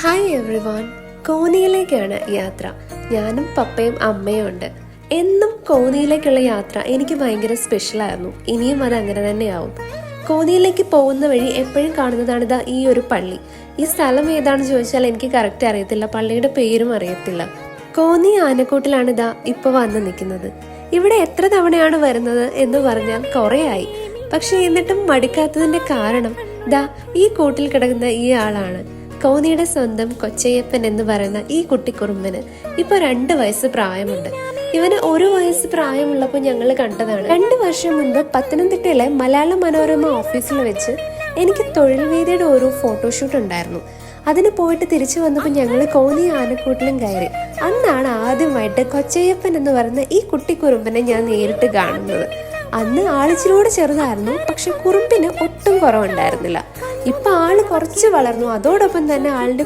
Hi every one. കോന്നിയിലേക്കാണ് യാത്ര. ഞാനും പപ്പയും അമ്മയും ഉണ്ട്. എന്നും കോന്നിയിലേക്കുള്ള യാത്ര എനിക്ക് ഭയങ്കര സ്പെഷ്യലായിരുന്നു. ഇനിയും അത് അങ്ങനെ തന്നെയാവും. കോന്നിയിലേക്ക് പോകുന്ന വഴി എപ്പോഴും കാണുന്നതാണ് ഇതാ ഈ ഒരു പള്ളി. ഈ സ്ഥലം ഏതാണെന്ന് ചോദിച്ചാൽ എനിക്ക് കറക്റ്റ് അറിയത്തില്ല, പള്ളിയുടെ പേരും അറിയത്തില്ല. കോന്നി ആനക്കൂട്ടിലാണ് ഇതാ ഇപ്പൊ വന്ന് നിൽക്കുന്നത്. ഇവിടെ എത്ര തവണയാണ് വരുന്നത് എന്ന് പറഞ്ഞാൽ കുറേ ആയി. പക്ഷെ എന്നിട്ടും മടുക്കാത്തതിന്റെ കാരണം ദാ ഈ കൂട്ടിൽ കിടക്കുന്ന ഈ ആളാണ്. കോന്നിയുടെ സ്വന്തം കൊച്ചയ്യപ്പൻ എന്ന് പറയുന്ന ഈ കുട്ടിക്കുറുമ്പന് ഇപ്പൊ 2 വയസ്സ് പ്രായമുണ്ട്. ഇവന് 1 വയസ്സ് പ്രായമുള്ളപ്പോൾ ഞങ്ങൾ കണ്ടതാണ്. 2 വർഷം മുൻപ് പത്തനംതിട്ടയിലെ മലയാള മനോരമ ഓഫീസിൽ വെച്ച് എനിക്ക് തൊഴിൽ വേദിയുടെ ഒരു ഫോട്ടോഷൂട്ട് ഉണ്ടായിരുന്നു. അതിന് പോയിട്ട് തിരിച്ചു വന്നപ്പോൾ ഞങ്ങൾ കോന്നി ആനക്കൂട്ടിലും കയറി. അന്നാണ് ആദ്യമായിട്ട് കൊച്ചയ്യപ്പൻ എന്ന് പറയുന്ന ഈ കുട്ടിക്കുറുമ്പനെ ഞാൻ നേരിട്ട് കാണുന്നത്. അന്ന് ആളിച്ചിലൂടെ ചെറുതായിരുന്നു, പക്ഷെ കുറുമ്പിന് ഒട്ടും കുറവുണ്ടായിരുന്നില്ല. ഇപ്പൊ ആള് കുറച്ച് വളർന്നു. അതോടൊപ്പം തന്നെ ആളുടെ